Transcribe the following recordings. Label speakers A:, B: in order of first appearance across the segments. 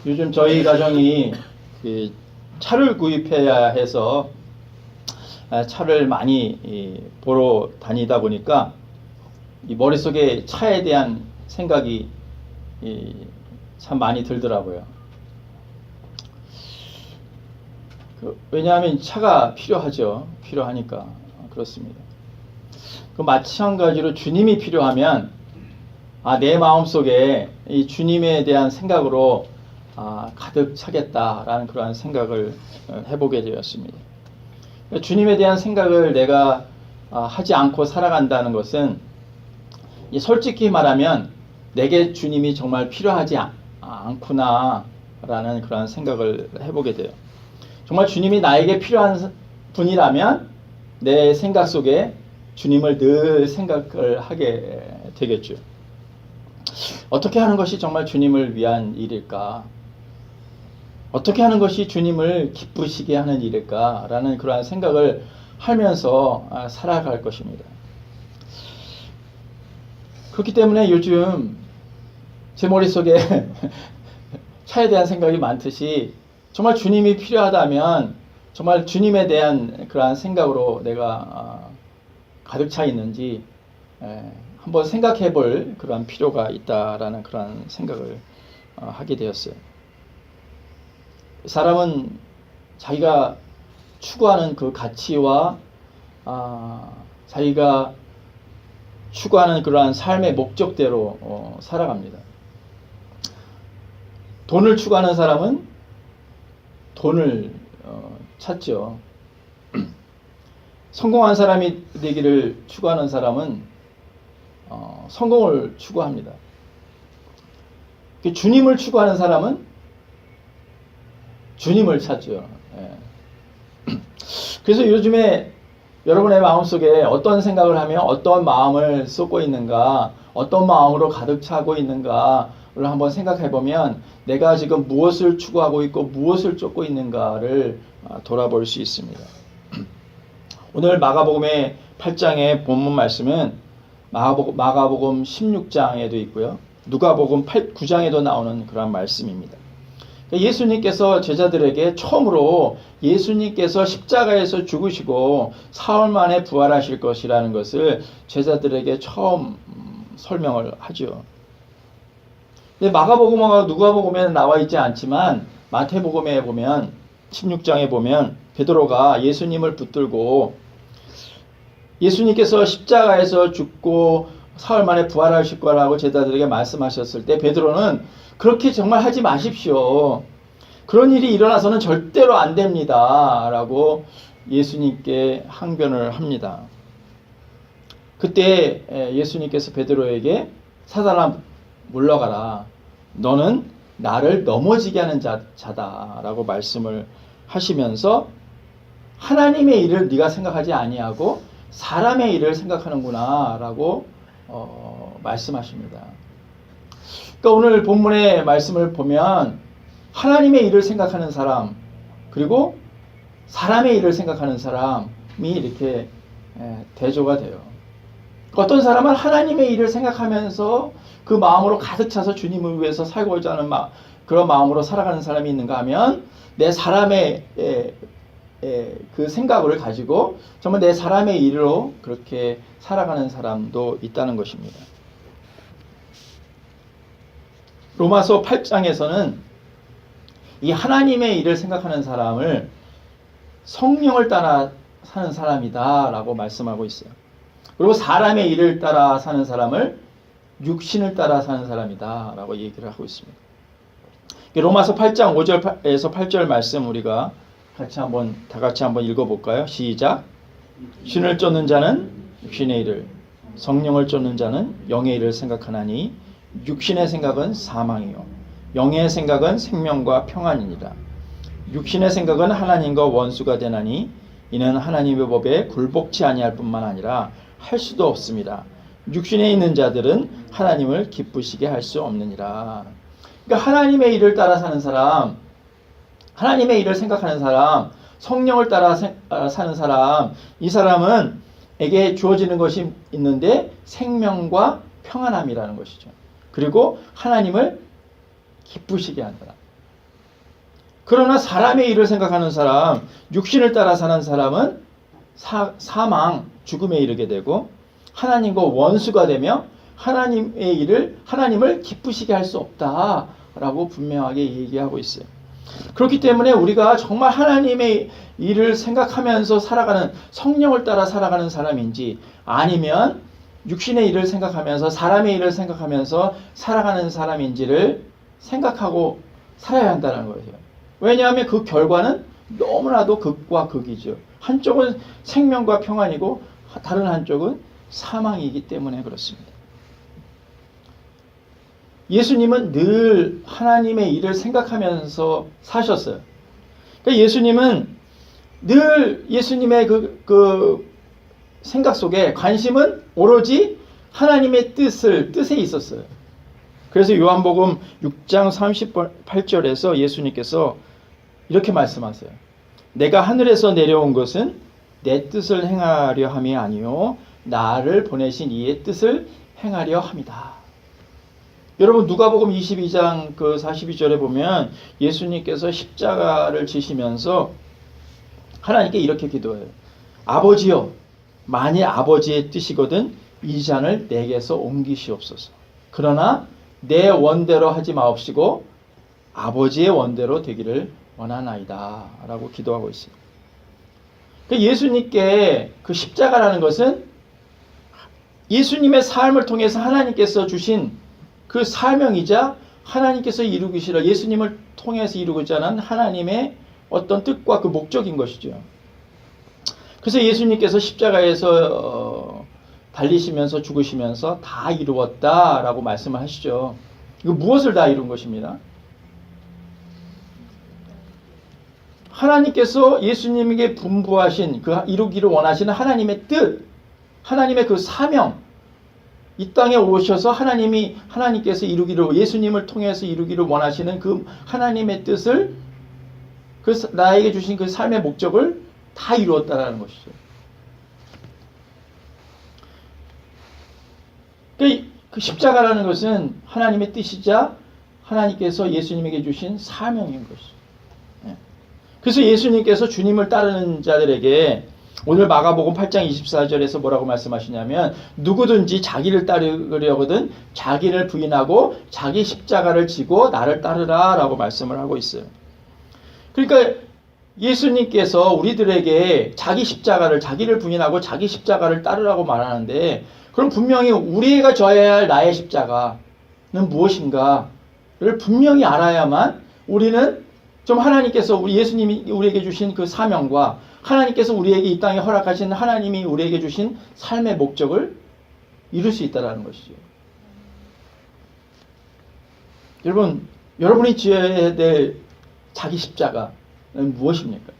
A: 요즘 저희 가정이 그 차를 구입해야 해서 차를 많이 보러 다니다 보니까 이 머릿속에 차에 대한 생각이 참 많이 들더라고요. 왜냐하면 차가 필요하죠. 필요하니까 그렇습니다. 그 마찬가지로 주님이 필요하면 내 마음속에 이 주님에 대한 생각으로 가득 차겠다라는 그러한 생각을 해보게 되었습니다. 주님에 대한 생각을 내가 하지 않고 살아간다는 것은 솔직히 말하면 내게 주님이 정말 필요하지 않구나 라는 그러한 생각을 해보게 돼요. 정말 주님이 나에게 필요한 분이라면 내 생각 속에 주님을 늘 생각을 하게 되겠죠. 어떻게 하는 것이 정말 주님을 위한 일일까? 어떻게 하는 것이 주님을 기쁘시게 하는 일일까? 라는 그러한 생각을 하면서 살아갈 것입니다. 그렇기 때문에 요즘 제 머릿속에 차에 대한 생각이 많듯이 정말 주님이 필요하다면 정말 주님에 대한 그러한 생각으로 내가 가득 차 있는지 한번 생각해 볼 그런 필요가 있다라는 그런 생각을 하게 되었어요. 사람은 자기가 추구하는 그 가치와 자기가 추구하는 그러한 삶의 목적대로 살아갑니다. 돈을 추구하는 사람은 돈을 찾죠. 성공한 사람이 되기를 추구하는 사람은 성공을 추구합니다. 주님을 추구하는 사람은 주님을 찾죠. 그래서 요즘에 여러분의 마음속에 어떤 생각을 하며 어떤 마음을 쏟고 있는가, 어떤 마음으로 가득 차고 있는가를 한번 생각해 보면 내가 지금 무엇을 추구하고 있고 무엇을 쫓고 있는가를 돌아볼 수 있습니다. 오늘 마가복음의 8장의 본문 말씀은 마가복음 16장에도 있고요. 누가복음 9장에도 나오는 그런 말씀입니다. 예수님께서 제자들에게 처음으로 예수님께서 십자가에서 죽으시고 사흘 만에 부활하실 것이라는 것을 제자들에게 처음 설명을 하죠. 근데 마가복음과 누가복음에는 나와 있지 않지만 마태복음에 보면 16장에 보면 베드로가 예수님을 붙들고 예수님께서 십자가에서 죽고 사흘 만에 부활하실 거라고 제자들에게 말씀하셨을 때 베드로는 그렇게 정말 하지 마십시오. 그런 일이 일어나서는 절대로 안 됩니다. 라고 예수님께 항변을 합니다. 그때 예수님께서 베드로에게 사단아 물러가라. 너는 나를 넘어지게 하는 자다. 라고 말씀을 하시면서 하나님의 일을 네가 생각하지 아니하고 사람의 일을 생각하는구나. 라고 말씀하십니다. 그러니까 오늘 본문의 말씀을 보면 하나님의 일을 생각하는 사람 그리고 사람의 일을 생각하는 사람이 이렇게 대조가 돼요. 어떤 사람은 하나님의 일을 생각하면서 그 마음으로 가득 차서 주님을 위해서 살고자 하는 그런 마음으로 살아가는 사람이 있는가 하면 내 사람의 그 생각을 가지고 정말 내 사람의 일로 그렇게 살아가는 사람도 있다는 것입니다. 로마서 8장에서는 이 하나님의 일을 생각하는 사람을 성령을 따라 사는 사람이다 라고 말씀하고 있어요. 그리고 사람의 일을 따라 사는 사람을 육신을 따라 사는 사람이다 라고 얘기를 하고 있습니다. 로마서 8장 5절에서 8절 말씀 우리가 다 같이 한번 읽어볼까요? 시작. 신을 쫓는 자는 육신의 일을, 성령을 쫓는 자는 영의 일을 생각하나니 육신의 생각은 사망이요 영의 생각은 생명과 평안이니라. 육신의 생각은 하나님과 원수가 되나니 이는 하나님의 법에 굴복치 아니할 뿐만 아니라 할 수도 없습니다. 육신에 있는 자들은 하나님을 기쁘시게 할 수 없느니라. 그러니까 하나님의 일을 따라 사는 사람, 하나님의 일을 생각하는 사람, 성령을 따라 사는 사람, 이 사람은 에게 주어지는 것이 있는데 생명과 평안함이라는 것이죠. 그리고 하나님을 기쁘시게 한다. 그러나 사람의 일을 생각하는 사람, 육신을 따라 사는 사람은 사망, 죽음에 이르게 되고 하나님과 원수가 되며 하나님의 일을 하나님을 기쁘시게 할 수 없다라고 분명하게 얘기하고 있어요. 그렇기 때문에 우리가 정말 하나님의 일을 생각하면서 살아가는 성령을 따라 살아가는 사람인지 아니면 육신의 일을 생각하면서 사람의 일을 생각하면서 살아가는 사람인지를 생각하고 살아야 한다는 거예요. 왜냐하면 그 결과는 너무나도 극과 극이죠. 한쪽은 생명과 평안이고 다른 한쪽은 사망이기 때문에 그렇습니다. 예수님은 늘 하나님의 일을 생각하면서 사셨어요. 그러니까 예수님은 늘 예수님의 그 생각 속에 관심은 오로지 하나님의 뜻에 있었어요. 그래서 요한복음 6장 38절에서 예수님께서 이렇게 말씀하세요. 내가 하늘에서 내려온 것은 내 뜻을 행하려 함이 아니요 나를 보내신 이의 뜻을 행하려 함이다. 여러분 누가복음 22장 42절에 보면 예수님께서 십자가를 지시면서 하나님께 이렇게 기도해요. 아버지여, 만일 아버지의 뜻이거든 이 잔을 내게서 옮기시옵소서. 그러나 내 원대로 하지 마옵시고 아버지의 원대로 되기를 원하나이다 라고 기도하고 있어요. 예수님께 그 십자가라는 것은 예수님의 삶을 통해서 하나님께서 주신 그 사명이자 하나님께서 이루기시려 예수님을 통해서 이루고자 하는 하나님의 어떤 뜻과 그 목적인 것이죠. 그래서 예수님께서 십자가에서 달리시면서 죽으시면서 다 이루었다라고 말씀을 하시죠. 이거 무엇을 다 이룬 것입니다? 하나님께서 예수님에게 분부하신 그 이루기를 원하시는 하나님의 뜻, 하나님의 그 사명, 이 땅에 오셔서 하나님께서 이루기를 예수님을 통해서 이루기를 원하시는 그 하나님의 뜻을 나에게 주신 그 삶의 목적을 다 이루었다라는 것이죠. 그 십자가라는 것은 하나님의 뜻이자 하나님께서 예수님에게 주신 사명인 것이죠. 그래서 예수님께서 주님을 따르는 자들에게 오늘 마가복음 8장 24절에서 뭐라고 말씀하시냐면 누구든지 자기를 따르려거든 자기를 부인하고 자기 십자가를 지고 나를 따르라 라고 말씀을 하고 있어요. 그러니까 예수님께서 우리들에게 자기를 부인하고 자기 십자가를 따르라고 말하는데 그럼 분명히 우리가 져야 할 나의 십자가는 무엇인가를 분명히 알아야만 우리는 좀 하나님께서 예수님이 우리에게 주신 그 사명과 하나님께서 우리에게 이 땅에 허락하신 하나님이 우리에게 주신 삶의 목적을 이룰 수 있다는 것이죠. 여러분이 지어야 될 자기 십자가는 무엇입니까?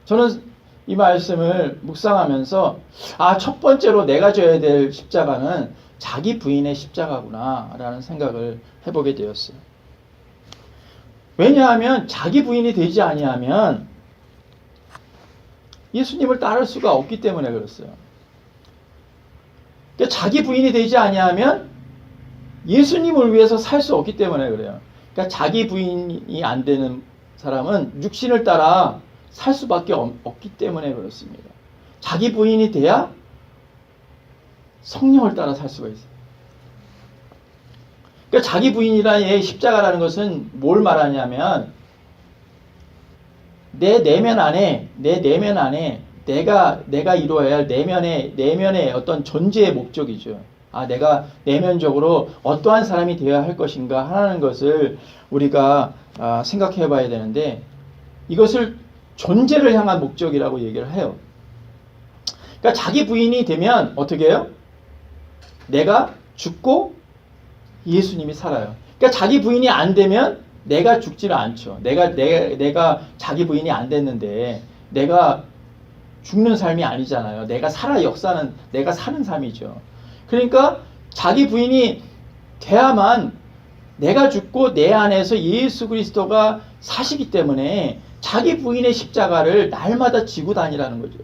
A: 저는 이 말씀을 묵상하면서 첫 번째로 내가 져야 될 십자가는 자기 부인의 십자가구나 라는 생각을 해보게 되었어요. 왜냐하면 자기 부인이 되지 아니하면 예수님을 따를 수가 없기 때문에 그렇어요. 그러니까 자기 부인이 되지 아니하면 예수님을 위해서 살 수 없기 때문에 그래요. 그러니까 자기 부인이 안 되는 사람은 육신을 따라 살 수밖에 없기 때문에 그렇습니다. 자기 부인이 돼야 성령을 따라 살 수가 있어요. 그러니까 자기 부인이라는 십자가라는 것은 뭘 말하냐면 내 내면 안에 내가 이루어야 할 내면의 어떤 존재의 목적이죠. 내가 내면적으로 어떠한 사람이 되어야 할 것인가 하는 것을 우리가 생각해 봐야 되는데 이것을 존재를 향한 목적이라고 얘기를 해요. 그러니까 자기 부인이 되면 어떻게 해요? 내가 죽고 예수님이 살아요. 그러니까 자기 부인이 안 되면 내가 죽지를 않죠. 내가 자기 부인이 안 됐는데 내가 죽는 삶이 아니잖아요. 내가 내가 사는 삶이죠. 그러니까 자기 부인이 돼야만 내가 죽고 내 안에서 예수 그리스도가 사시기 때문에 자기 부인의 십자가를 날마다 지고 다니라는 거죠.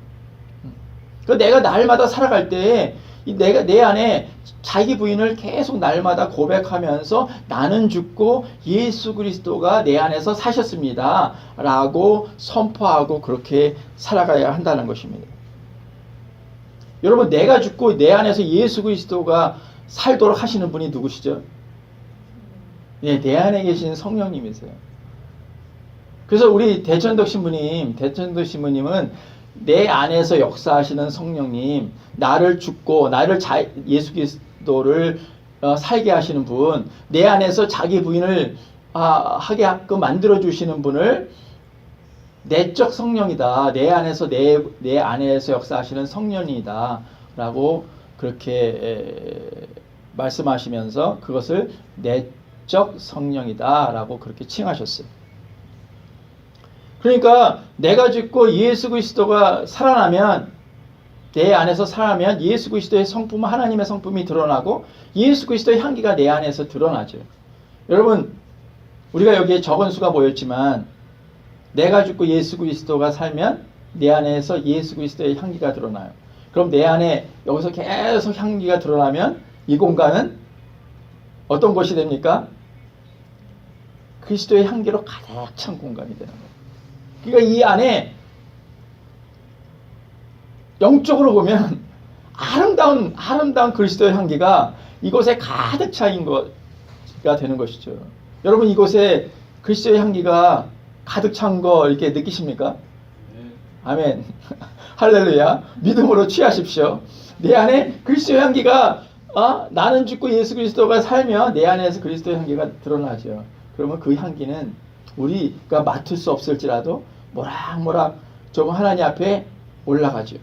A: 그러니까 내가 날마다 살아갈 때 내 안에 자기 부인을 계속 날마다 고백하면서 나는 죽고 예수 그리스도가 내 안에서 사셨습니다 라고 선포하고 그렇게 살아가야 한다는 것입니다. 여러분, 내가 죽고 내 안에서 예수 그리스도가 살도록 하시는 분이 누구시죠? 네, 내 안에 계신 성령님이세요. 그래서 우리 대천덕 신부님은 내 안에서 역사하시는 성령님, 나를 죽고 예수 그리스도를 살게 하시는 분, 내 안에서 자기 부인을 하게 하고 만들어 주시는 분을 내적 성령이다. 내 안에서 역사하시는 성령이다. 라고 그렇게 말씀하시면서 그것을 내적 성령이다. 라고 그렇게 칭하셨어요. 그러니까 내가 죽고 예수 그리스도가 살아나면, 내 안에서 살아나면 예수 그리스도의 성품, 하나님의 성품이 드러나고 예수 그리스도의 향기가 내 안에서 드러나죠. 여러분, 우리가 여기에 적은 수가 모였지만 내가 죽고 예수 그리스도가 살면 내 안에서 예수 그리스도의 향기가 드러나요. 그럼 내 안에 여기서 계속 향기가 드러나면 이 공간은 어떤 곳이 됩니까? 그리스도의 향기로 가득 찬 공간이 되는 거예요. 그러니까 이 안에 영적으로 보면 아름다운 그리스도의 향기가 이곳에 가득 차인 것가 되는 것이죠. 여러분, 이곳에 그리스도의 향기가 가득 찬 거 이렇게 느끼십니까? 네. 아멘. 할렐루야. 믿음으로 취하십시오. 내 안에 그리스도의 향기가 나는 죽고 예수 그리스도가 살면 내 안에서 그리스도의 향기가 드러나죠. 그러면 그 향기는 우리가 맡을 수 없을지라도 모락모락 조금 하나님 앞에 올라가죠.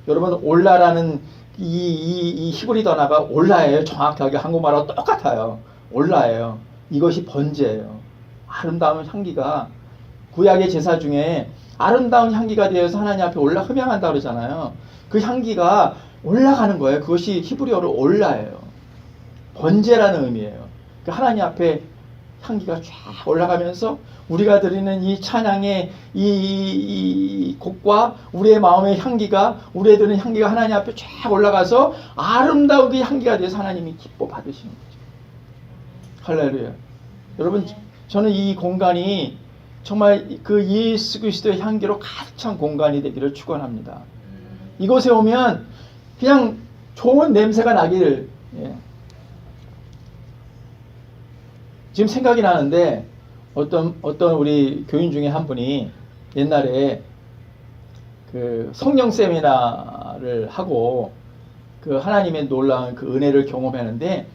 A: 여러분, 올라라는 이 히브리 단어가 올라예요. 정확하게 한국말하고 똑같아요. 올라예요. 이것이 번제예요. 아름다운 향기가, 구약의 제사 중에 아름다운 향기가 되어서 하나님 앞에 흠양한다 그러잖아요. 그 향기가 올라가는 거예요. 그것이 히브리어로 올라예요. 번제라는 의미예요. 하나님 앞에 향기가 쫙 올라가면서 우리가 드리는 이 찬양의 이 곡과 우리의 마음의 향기가, 우리의 드리는 향기가 하나님 앞에 쫙 올라가서 아름다운 그 향기가 돼서 하나님이 기뻐 받으시는 거죠. 할렐루야. 여러분, 저는 이 공간이 정말 그 예수 그리스도의 향기로 가득 찬 공간이 되기를 축원합니다. 이곳에 오면 그냥 좋은 냄새가 나기를, 지금 생각이 나는데 어떤 우리 교인 중에 한 분이 옛날에 그 성령 세미나를 하고 그 하나님의 놀라운 그 은혜를 경험하는데,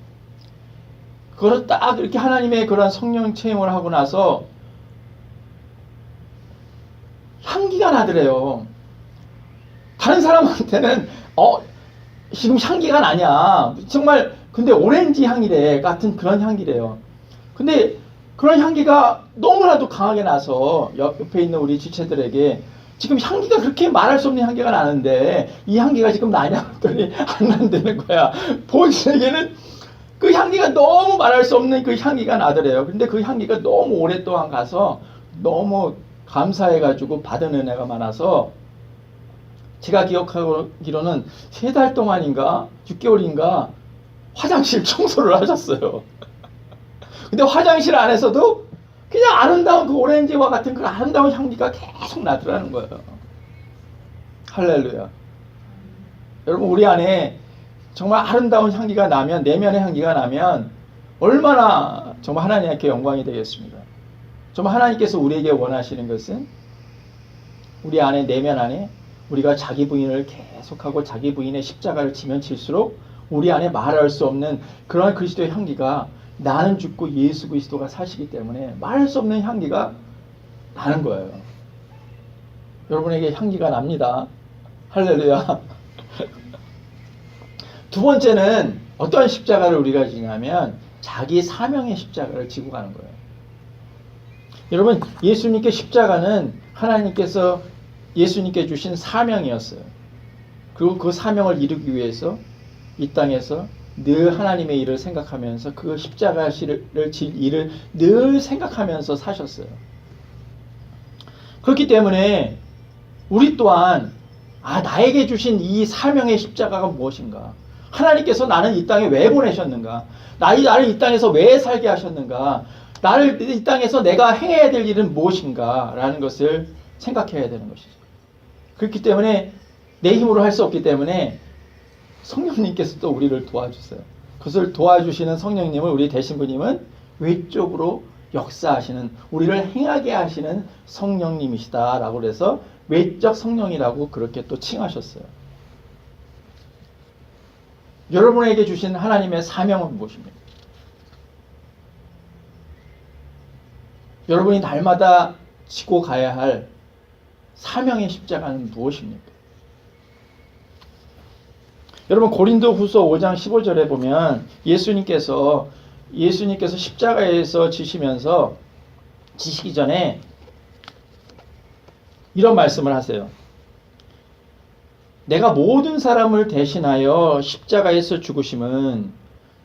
A: 그걸 딱 이렇게 하나님의 그런 성령 체험을 하고 나서 향기가 나더래요. 다른 사람한테는 지금 향기가 나냐, 정말 근데 오렌지 향이래 같은 그런 향기래요. 근데 그런 향기가 너무나도 강하게 나서 옆에 있는 우리 지체들에게 지금 향기가 그렇게 말할 수 없는 향기가 나는데 이 향기가 지금 나냐 했더니 안 난다는 거야. 본인에게는 그 향기가 너무 말할 수 없는 그 향기가 나더래요. 근데 그 향기가 너무 오랫동안 가서 너무 감사해가지고 받은 은혜가 많아서, 제가 기억하기로는 3달 동안인가 6개월인가 화장실 청소를 하셨어요. 근데 화장실 안에서도 그냥 아름다운 그 오렌지와 같은 그 아름다운 향기가 계속 나더라는 거예요. 할렐루야. 여러분, 우리 안에 정말 아름다운 향기가 나면, 내면의 향기가 나면 얼마나 정말 하나님께 영광이 되겠습니다. 정말 하나님께서 우리에게 원하시는 것은 우리 안에, 내면 안에 우리가 자기 부인을 계속하고 자기 부인의 십자가를 지면 칠수록 우리 안에 말할 수 없는 그런 그리스도의 향기가, 나는 죽고 예수 그리스도가 사시기 때문에 말할 수 없는 향기가 나는 거예요. 여러분에게 향기가 납니다. 할렐루야. 두 번째는 어떤 십자가를 우리가 지냐면 자기 사명의 십자가를 지고 가는 거예요. 여러분, 예수님께 십자가는 하나님께서 예수님께 주신 사명이었어요. 그리고 그 사명을 이루기 위해서 이 땅에서 늘 하나님의 일을 생각하면서 그 십자가를 질 일을 늘 생각하면서 사셨어요. 그렇기 때문에 우리 또한 나에게 주신 이 사명의 십자가가 무엇인가? 하나님께서 나는 이 땅에 왜 보내셨는가? 나를 이 땅에서 왜 살게 하셨는가? 나를 이 땅에서 내가 행해야 될 일은 무엇인가? 라는 것을 생각해야 되는 것이죠. 그렇기 때문에 내 힘으로 할 수 없기 때문에 성령님께서 또 우리를 도와주세요. 그것을 도와주시는 성령님을 우리 대신부님은 외적으로 역사하시는, 우리를 행하게 하시는 성령님이시다라고 그래서 외적 성령이라고 그렇게 또 칭하셨어요. 여러분에게 주신 하나님의 사명은 무엇입니까? 여러분이 날마다 지고 가야 할 사명의 십자가는 무엇입니까? 여러분 고린도후서 5장 15절에 보면 예수님께서 십자가에서 지시기 전에 이런 말씀을 하세요. 내가 모든 사람을 대신하여 십자가에서 죽으심은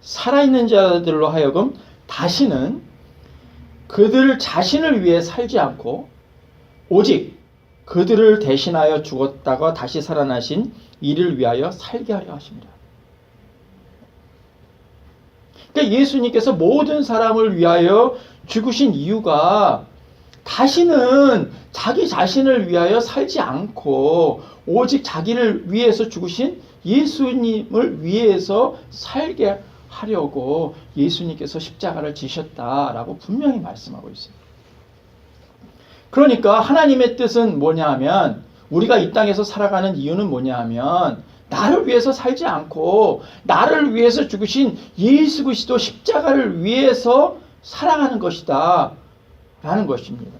A: 살아있는 자들로 하여금 다시는 그들 자신을 위해 살지 않고 오직 그들을 대신하여 죽었다가 다시 살아나신 이를 위하여 살게 하려 하십니다. 그러니까 예수님께서 모든 사람을 위하여 죽으신 이유가 다시는 자기 자신을 위하여 살지 않고 오직 자기를 위해서 죽으신 예수님을 위해서 살게 하려고 예수님께서 십자가를 지셨다라고 분명히 말씀하고 있어요. 그러니까 하나님의 뜻은 뭐냐 하면, 우리가 이 땅에서 살아가는 이유는 뭐냐 하면 나를 위해서 살지 않고 나를 위해서 죽으신 예수 그리스도 십자가를 위해서 살아가는 것이다 라는 것입니다.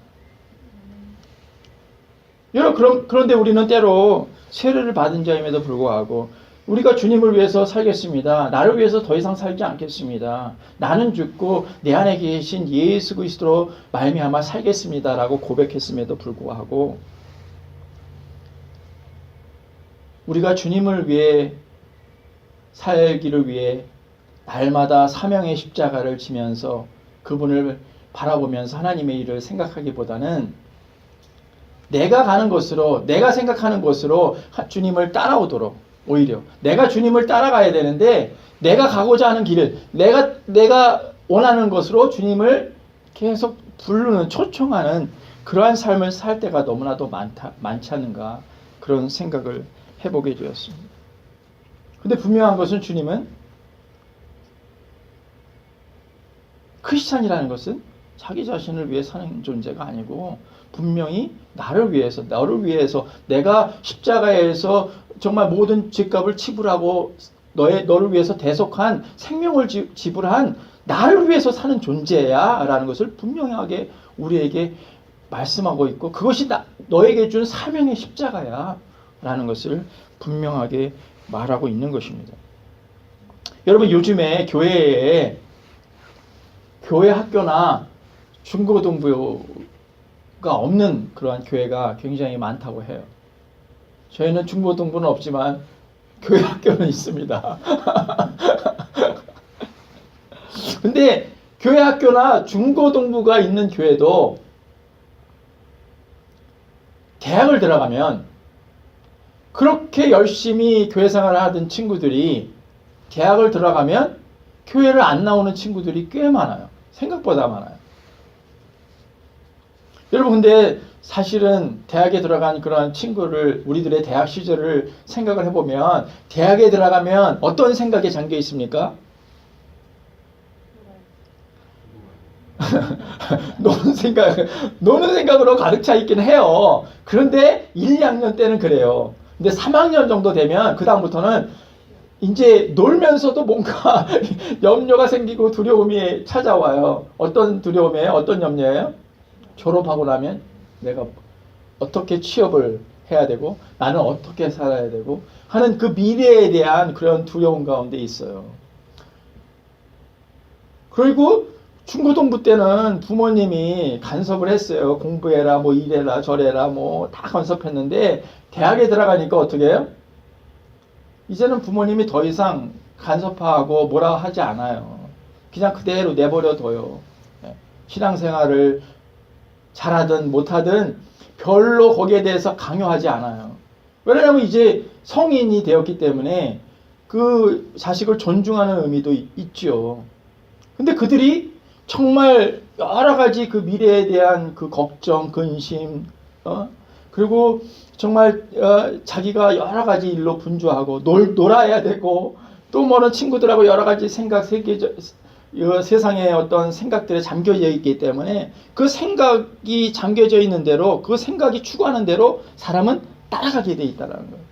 A: 여러분, 그런데 우리는 때로 세례를 받은 자임에도 불구하고 우리가 주님을 위해서 살겠습니다. 나를 위해서 더 이상 살지 않겠습니다. 나는 죽고 내 안에 계신 예수 그리스도로 말미암아 살겠습니다라고 고백했음에도 불구하고 우리가 주님을 위해 살기를 위해 날마다 사명의 십자가를 지면서 그분을 바라보면서 하나님의 일을 생각하기보다는 내가 가는 곳으로, 내가 생각하는 곳으로 주님을 따라오도록, 오히려 내가 주님을 따라가야 되는데 내가 가고자 하는 길을, 내가 원하는 것으로 주님을 계속 부르는, 초청하는 그러한 삶을 살 때가 너무나도 많지 않은가, 그런 생각을 해보게 되었습니다. 근데 분명한 것은 주님은, 크리스찬이라는 것은 자기 자신을 위해 사는 존재가 아니고 분명히 너를 위해서 내가 십자가에서 정말 모든 죗값을 치불하고 너를 위해서 대속한 생명을 지불한 나를 위해서 사는 존재야 라는 것을 분명하게 우리에게 말씀하고 있고, 그것이 너에게 준 사명의 십자가야 라는 것을 분명하게 말하고 있는 것입니다. 여러분, 요즘에 교회 학교나 중고등부가 없는 그러한 교회가 굉장히 많다고 해요. 저희는 중고등부는 없지만 교회 학교는 있습니다. 근데 교회 학교나 중고등부가 있는 교회도 대학을 들어가면, 그렇게 열심히 교회 생활을 하던 친구들이 대학을 들어가면 교회를 안 나오는 친구들이 꽤 많아요. 생각보다 많아요. 여러분, 근데 사실은 대학에 들어간 그런 친구를, 우리들의 대학 시절을 생각을 해보면 대학에 들어가면 어떤 생각에 잠겨 있습니까? 노는 생각으로 가득 차 있긴 해요. 그런데 1, 2학년 때는 그래요. 근데 3학년 정도 되면 그 다음부터는 이제 놀면서도 뭔가 염려가 생기고 두려움이 찾아와요. 어떤 두려움이에요? 어떤 염려예요? 졸업하고 나면 내가 어떻게 취업을 해야 되고 나는 어떻게 살아야 되고 하는 그 미래에 대한 그런 두려움 가운데 있어요. 그리고 중고등부 때는 부모님이 간섭을 했어요. 공부해라, 뭐 이래라, 저래라, 뭐 다 간섭했는데 대학에 들어가니까 어떻게 해요? 이제는 부모님이 더 이상 간섭하고 뭐라 하지 않아요. 그냥 그대로 내버려둬요. 신앙생활을 잘하든 못하든 별로 거기에 대해서 강요하지 않아요. 왜냐하면 이제 성인이 되었기 때문에 그 자식을 존중하는 의미도 있죠. 근데 그들이 정말 여러 가지 그 미래에 대한 그 걱정, 근심, 그리고 정말 자기가 여러 가지 일로 분주하고 놀아야 되고 또 뭐는 친구들하고 여러 가지 생각, 세상의 어떤 생각들에 잠겨져 있기 때문에 그 생각이 잠겨져 있는 대로 그 생각이 추구하는 대로 사람은 따라가게 돼 있다는 거예요.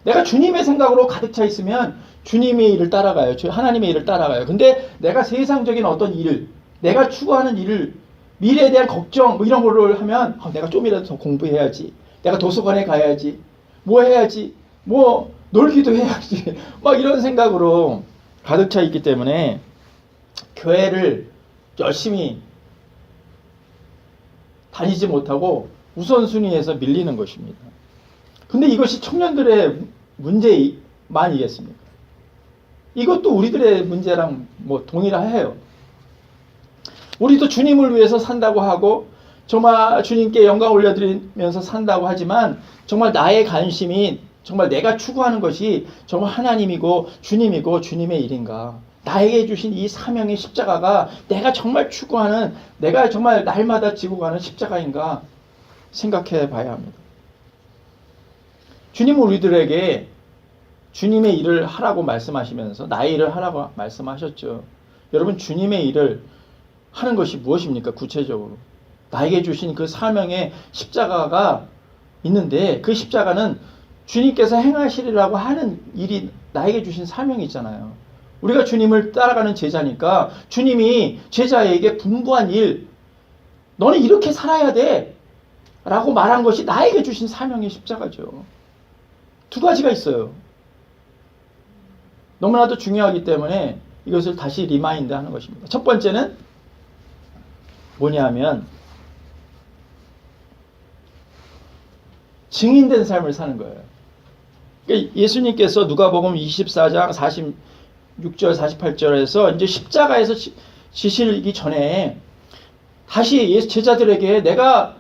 A: 내가 주님의 생각으로 가득 차 있으면 주님의 일을 따라가요. 하나님의 일을 따라가요. 근데 내가 세상적인 어떤 일을, 내가 추구하는 일을, 미래에 대한 걱정 뭐 이런 거를 하면 내가 좀이라도 더 공부해야지, 내가 도서관에 가야지, 뭐 해야지, 뭐 놀기도 해야지 막 이런 생각으로 가득 차 있기 때문에 교회를 열심히 다니지 못하고 우선순위에서 밀리는 것입니다. 근데 이것이 청년들의 문제만이겠습니까? 이것도 우리들의 문제랑 뭐 동일해요. 우리도 주님을 위해서 산다고 하고 정말 주님께 영광 올려드리면서 산다고 하지만 정말 나의 관심이 정말 내가 추구하는 것이 정말 하나님이고 주님의 일인가? 나에게 주신 이 사명의 십자가가 내가 정말 추구하는, 내가 정말 날마다 지고 가는 십자가인가 생각해 봐야 합니다. 주님은 우리들에게 주님의 일을 하라고 말씀하시면서 나의 일을 하라고 말씀하셨죠. 여러분, 주님의 일을 하는 것이 무엇입니까? 구체적으로 나에게 주신 그 사명의 십자가가 있는데 그 십자가는 주님께서 행하시리라고 하는 일이 나에게 주신 사명이 있잖아요. 우리가 주님을 따라가는 제자니까 주님이 제자에게 분부한 일, 너는 이렇게 살아야 돼 라고 말한 것이 나에게 주신 사명의 십자가죠. 두 가지가 있어요. 너무나도 중요하기 때문에 이것을 다시 리마인드 하는 것입니다. 첫 번째는 뭐냐면 증인된 삶을 사는 거예요. 그러니까 예수님께서 누가복음 24장 46절 48절에서 이제 십자가에서 지시기 전에 다시 예수 제자들에게 내가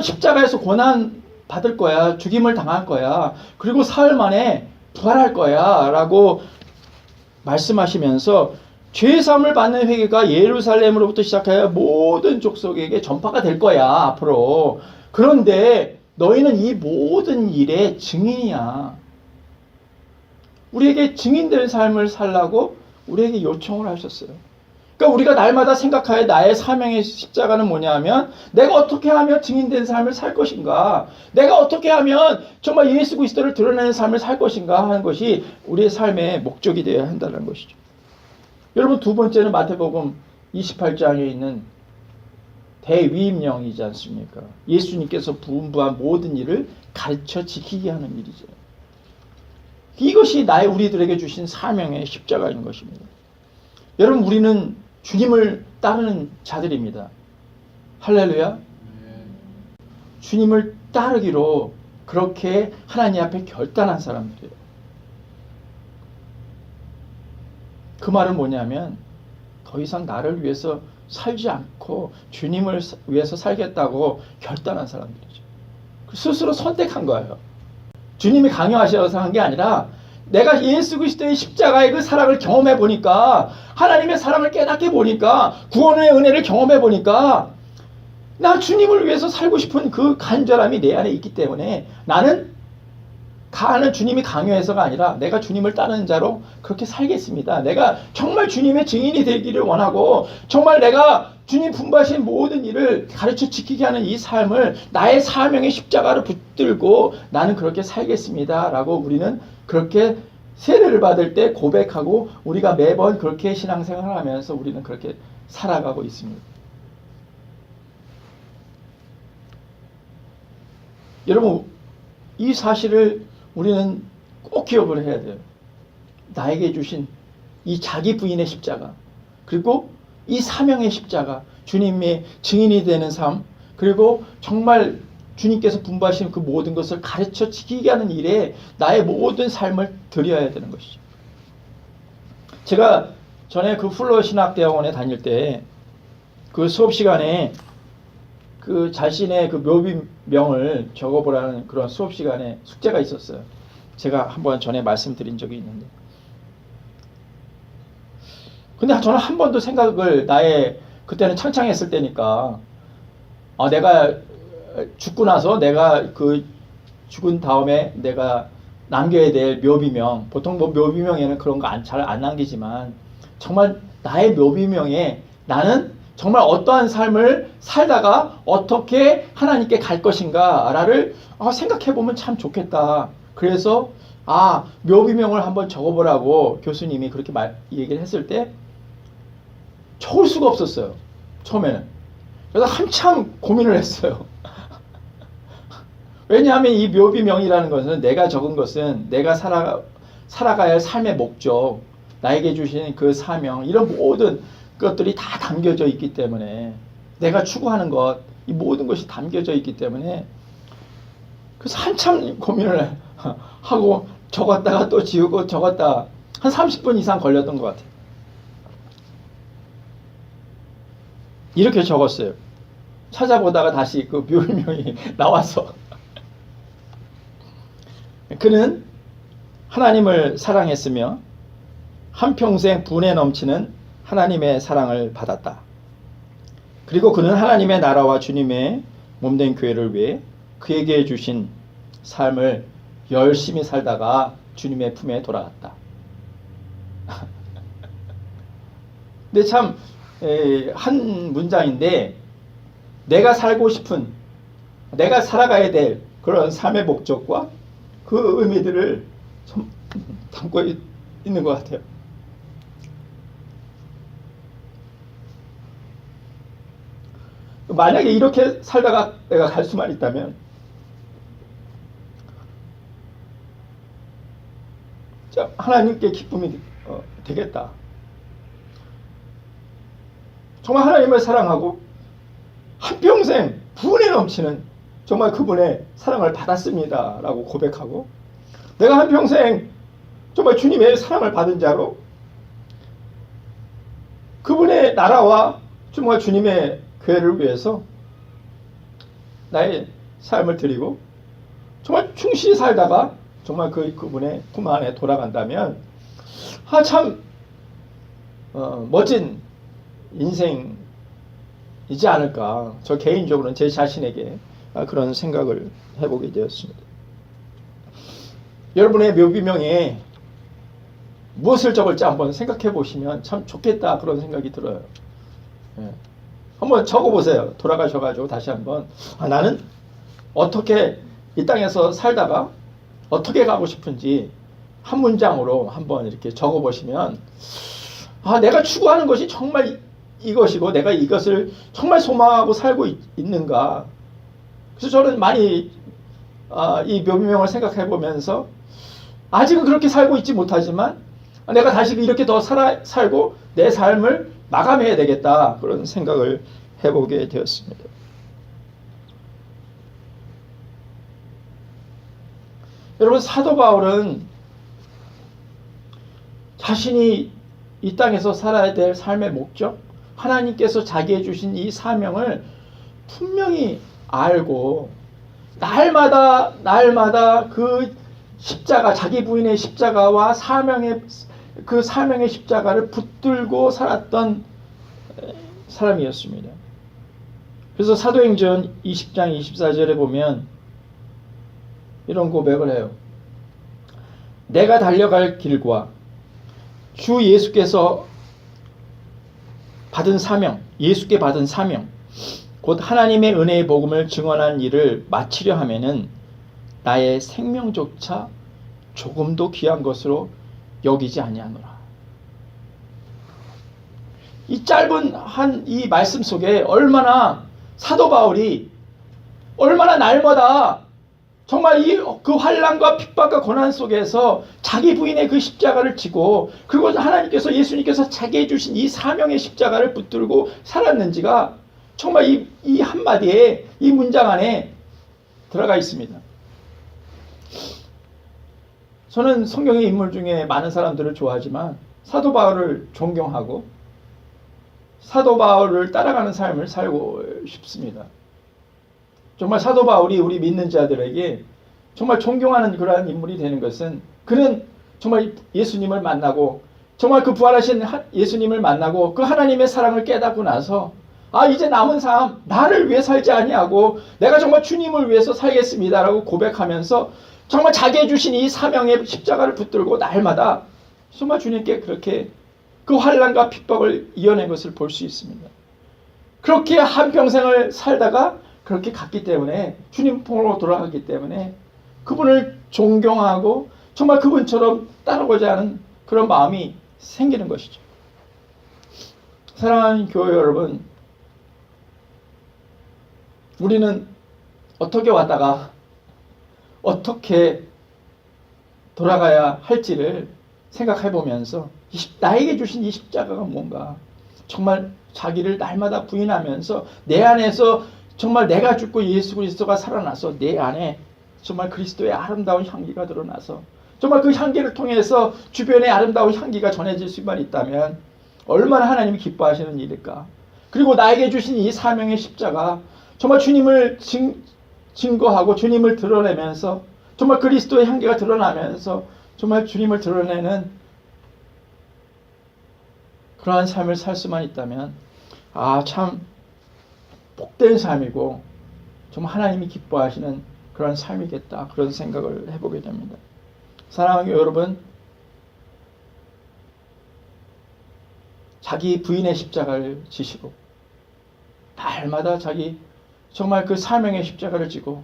A: 십자가에서 고난 받을 거야, 죽임을 당할 거야, 그리고 사흘 만에 부활할 거야 라고 말씀하시면서 죄사함을 받는 회개가 예루살렘으로부터 시작하여 모든 족속에게 전파가 될 거야 앞으로. 그런데 너희는 이 모든 일의 증인이야. 우리에게 증인된 삶을 살라고 우리에게 요청을 하셨어요. 그러니까 우리가 날마다 생각하여 나의 사명의 십자가는 뭐냐 하면 내가 어떻게 하면 증인된 삶을 살 것인가, 내가 어떻게 하면 정말 예수 그리스도를 드러내는 삶을 살 것인가 하는 것이 우리의 삶의 목적이 되어야 한다는 것이죠. 여러분, 두 번째는 마태복음 28장에 있는 대위임령이지 않습니까? 예수님께서 분부한 모든 일을 가르쳐 지키게 하는 일이죠. 이것이 우리들에게 주신 사명의 십자가인 것입니다. 여러분, 우리는 주님을 따르는 자들입니다. 할렐루야. 주님을 따르기로 그렇게 하나님 앞에 결단한 사람들이에요. 그 말은 뭐냐면 더 이상 나를 위해서 살지 않고 주님을 위해서 살겠다고 결단한 사람들이죠. 스스로 선택한 거예요. 주님이 강요하셔서 한 게 아니라 내가 예수 그리스도의 십자가의 그 사랑을 경험해 보니까, 하나님의 사랑을 깨닫게 보니까, 구원의 은혜를 경험해 보니까 나 주님을 위해서 살고 싶은 그 간절함이 내 안에 있기 때문에 나는 주님이 강요해서가 아니라 내가 주님을 따르는 자로 그렇게 살겠습니다. 내가 정말 주님의 증인이 되기를 원하고 정말 내가 주님 분부하신 모든 일을 가르쳐 지키게 하는 이 삶을 나의 사명의 십자가로 붙들고 나는 그렇게 살겠습니다 라고 우리는 그렇게 세례를 받을 때 고백하고 우리가 매번 그렇게 신앙생활을 하면서 우리는 그렇게 살아가고 있습니다. 여러분, 이 사실을 우리는 꼭 기억을 해야 돼요. 나에게 주신 이 자기 부인의 십자가, 그리고 이 사명의 십자가, 주님의 증인이 되는 삶, 그리고 정말 주님께서 분부하신 그 모든 것을 가르쳐 지키게 하는 일에 나의 모든 삶을 드려야 되는 것이죠. 제가 전에 그 풀러 신학대학원에 다닐 때 그 수업 시간에 그 자신의 그 묘비명을 적어보라는 그런 수업 시간에 숙제가 있었어요. 제가 한번 전에 말씀드린 적이 있는데. 근데 저는 한 번도 생각을 그때는 창창했을 때니까 내가 죽고 나서 내가 그 죽은 다음에 내가 남겨야 될 묘비명, 보통 뭐 묘비명에는 그런 거 잘 안 남기지만 정말 나의 묘비명에 나는 정말 어떠한 삶을 살다가 어떻게 하나님께 갈 것인가를 생각해 보면 참 좋겠다. 그래서 묘비명을 한번 적어보라고 교수님이 그렇게 얘기를 했을 때 적을 수가 없었어요. 처음에는. 그래서 한참 고민을 했어요. 왜냐하면 이 묘비명이라는 것은 내가 적은 것은 내가 살아가야 할 삶의 목적, 나에게 주신 그 사명, 이런 모든 것들이 다 담겨져 있기 때문에 내가 추구하는 것, 이 모든 것이 담겨져 있기 때문에 그래서 한참 고민을 하고 적었다가 또 지우고 적었다가 한 30분 이상 걸렸던 것 같아요. 이렇게 적었어요. 찾아보다가 다시 그 묘비명이 나와서 그는 하나님을 사랑했으며 한평생 분에 넘치는 하나님의 사랑을 받았다. 그리고 그는 하나님의 나라와 주님의 몸된 교회를 위해 그에게 주신 삶을 열심히 살다가 주님의 품에 돌아갔다. 근데 참 한 문장인데 내가 살고 싶은, 내가 살아가야 될 그런 삶의 목적과 그 의미들을 좀 담고 있는 것 같아요. 만약에 이렇게 살다가 내가 갈 수만 있다면 하나님께 기쁨이 되겠다. 정말 하나님을 사랑하고 한평생 분에 넘치는 정말 그분의 사랑을 받았습니다 라고 고백하고, 내가 한평생 정말 주님의 사랑을 받은 자로 그분의 나라와 정말 주님의 교회를 위해서 나의 삶을 드리고 정말 충실히 살다가 정말 그분의 품 안에 돌아간다면 참 멋진 인생이지 않을까. 저 개인적으로는 제 자신에게 그런 생각을 해보게 되었습니다. 여러분의 묘비명에 무엇을 적을지 한번 생각해 보시면 참 좋겠다, 그런 생각이 들어요. 한번 적어보세요. 돌아가셔가지고 다시 한번 나는 어떻게 이 땅에서 살다가 어떻게 가고 싶은지 한 문장으로 한번 이렇게 적어보시면 내가 추구하는 것이 정말 이것이고 내가 이것을 정말 소망하고 살고 있는가. 그래서 저는 많이 이 묘비명을 생각해 보면서 아직은 그렇게 살고 있지 못하지만 내가 다시 이렇게 더 살고 내 삶을 마감해야 되겠다, 그런 생각을 해보게 되었습니다. 여러분, 사도 바울은 자신이 이 땅에서 살아야 될 삶의 목적, 하나님께서 자기에 주신 이 사명을 분명히 알고 날마다 그 십자가, 자기 부인의 십자가와 사명의 십자가를 붙들고 살았던 사람이었습니다. 그래서 사도행전 20장 24절에 보면 이런 고백을 해요. 내가 달려갈 길과 주 예수께서 받은 사명, 예수께 받은 사명, 곧 하나님의 은혜의 복음을 증언한 일을 마치려 하면은 나의 생명조차 조금도 귀한 것으로 여기지 아니하노라. 이 짧은 이 말씀 속에 얼마나 사도 바울이 얼마나 날마다 정말 그 환난과 핍박과 고난 속에서 자기 부인의 그 십자가를 지고, 그리고 하나님께서, 예수님께서 자기에 주신 이 사명의 십자가를 붙들고 살았는지가 정말 이 한마디에, 이 문장 안에 들어가 있습니다. 저는 성경의 인물 중에 많은 사람들을 좋아하지만 사도 바울을 존경하고 사도 바울을 따라가는 삶을 살고 싶습니다. 정말 사도 바울이 우리 믿는 자들에게 정말 존경하는 그러한 인물이 되는 것은 그는 정말 예수님을 만나고 정말 그 부활하신 예수님을 만나고 그 하나님의 사랑을 깨닫고 나서 이제 남은 삶 나를 위해 살지 아니하고 내가 정말 주님을 위해서 살겠습니다라고 고백하면서 정말 자기의 주신 이 사명의 십자가를 붙들고 날마다 정말 주님께 그렇게 그 환난과 핍박을 이겨낸 것을 볼 수 있습니다. 그렇게 한평생을 살다가 그렇게 갔기 때문에 주님 품으로 돌아가기 때문에 그분을 존경하고 정말 그분처럼 따르고자 하는 그런 마음이 생기는 것이죠. 사랑하는 교회 여러분, 우리는 어떻게 왔다가 어떻게 돌아가야 할지를 생각해 보면서 나에게 주신 이 십자가가 뭔가 정말 자기를 날마다 부인하면서 내 안에서 정말 내가 죽고 예수 그리스도가 살아나서 내 안에 정말 그리스도의 아름다운 향기가 드러나서 정말 그 향기를 통해서 주변에 아름다운 향기가 전해질 수만 있다면 얼마나 하나님이 기뻐하시는 일일까. 그리고 나에게 주신 이 사명의 십자가 정말 주님을 증거하고 주님을 드러내면서 정말 그리스도의 향기가 드러나면서 정말 주님을 드러내는 그러한 삶을 살 수만 있다면 참 복된 삶이고 정말 하나님이 기뻐하시는 그런 삶이겠다, 그런 생각을 해보게 됩니다. 사랑하는 여러분, 자기 부인의 십자가를 지시고 날마다 자기 정말 그 사명의 십자가를 지고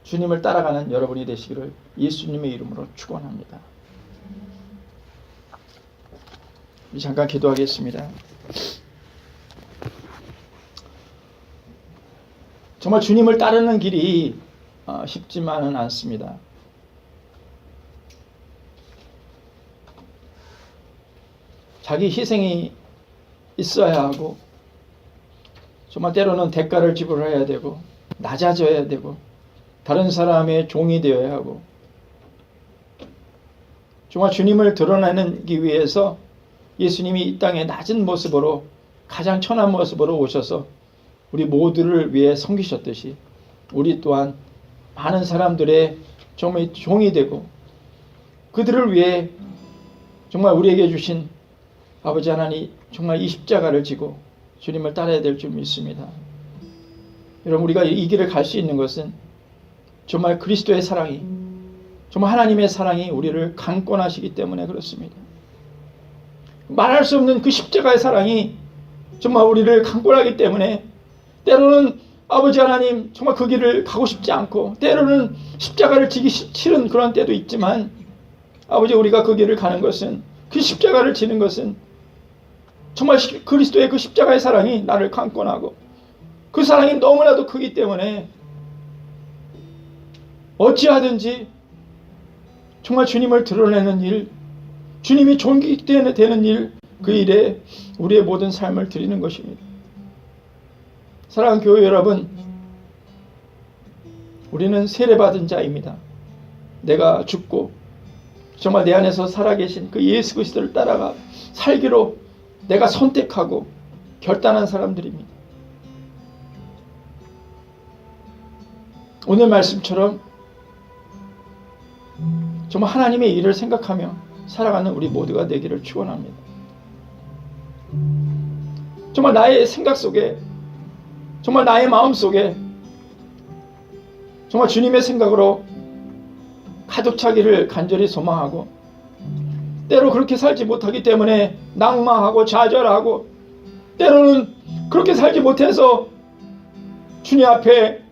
A: 주님을 따라가는 여러분이 되시기를 예수님의 이름으로 축원합니다. 우리 잠깐 기도하겠습니다. 정말 주님을 따르는 길이 쉽지만은 않습니다. 자기 희생이 있어야 하고 정말 때로는 대가를 지불해야 되고 낮아져야 되고 다른 사람의 종이 되어야 하고 정말 주님을 드러내기 위해서 예수님이 이 땅에 낮은 모습으로 가장 천한 모습으로 오셔서 우리 모두를 위해 섬기셨듯이 우리 또한 많은 사람들의 정말 종이 되고 그들을 위해 정말 우리에게 주신 아버지 하나님 정말 이 십자가를 지고 주님을 따라야 될 줄 믿습니다. 여러분, 우리가 이 길을 갈 수 있는 것은 정말 그리스도의 사랑이 정말 하나님의 사랑이 우리를 강권하시기 때문에 그렇습니다. 말할 수 없는 그 십자가의 사랑이 정말 우리를 강권하기 때문에 때로는 아버지 하나님 정말 그 길을 가고 싶지 않고 때로는 십자가를 지기 싫은 그런 때도 있지만 아버지 우리가 그 길을 가는 것은 그 십자가를 지는 것은 정말 그리스도의 그 십자가의 사랑이 나를 강권하고 그 사랑이 너무나도 크기 때문에 어찌하든지 정말 주님을 드러내는 일, 주님이 존귀되는 일, 그 일에 우리의 모든 삶을 드리는 것입니다. 사랑하는 교회 여러분, 우리는 세례받은 자입니다. 내가 죽고 정말 내 안에서 살아계신 그 예수 그리스도를 따라가 살기로 내가 선택하고 결단한 사람들입니다. 오늘 말씀처럼 정말 하나님의 일을 생각하며 살아가는 우리 모두가 되기를 축원합니다. 정말 나의 생각 속에 정말 나의 마음 속에 정말 주님의 생각으로 가득 차기를 간절히 소망하고 때로 그렇게 살지 못하기 때문에 낙망하고 좌절하고 때로는 그렇게 살지 못해서 주님 앞에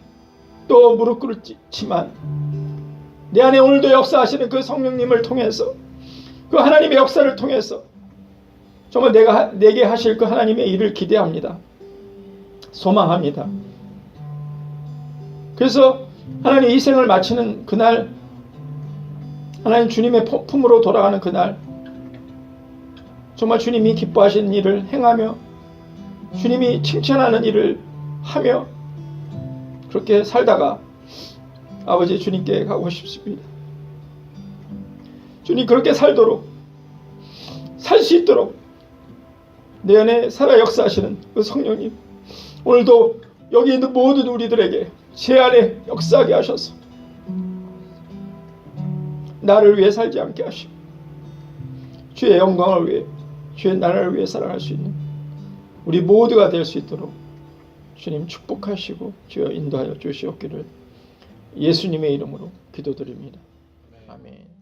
A: 또 무릎 꿇지만 내 안에 오늘도 역사하시는 그 성령님을 통해서 그 하나님의 역사를 통해서 정말 내게 하실 그 하나님의 일을 기대합니다. 소망합니다. 그래서 하나님 이 생을 마치는 그날 하나님 주님의 품으로 돌아가는 그날 정말 주님이 기뻐하시는 일을 행하며 주님이 칭찬하는 일을 하며 그렇게 살다가 아버지 주님께 가고 싶습니다. 주님 그렇게 살도록 살 수 있도록 내 안에 살아 역사하시는 그 성령님 오늘도 여기 있는 모든 우리들에게 제 안에 역사하게 하셔서 나를 위해 살지 않게 하시고 주의 영광을 위해, 주의 나라를 위해 살아갈 수 있는 우리 모두가 될 수 있도록 주님 축복하시고 주여 인도하여 주시옵기를 예수님의 이름으로 기도드립니다. 아멘.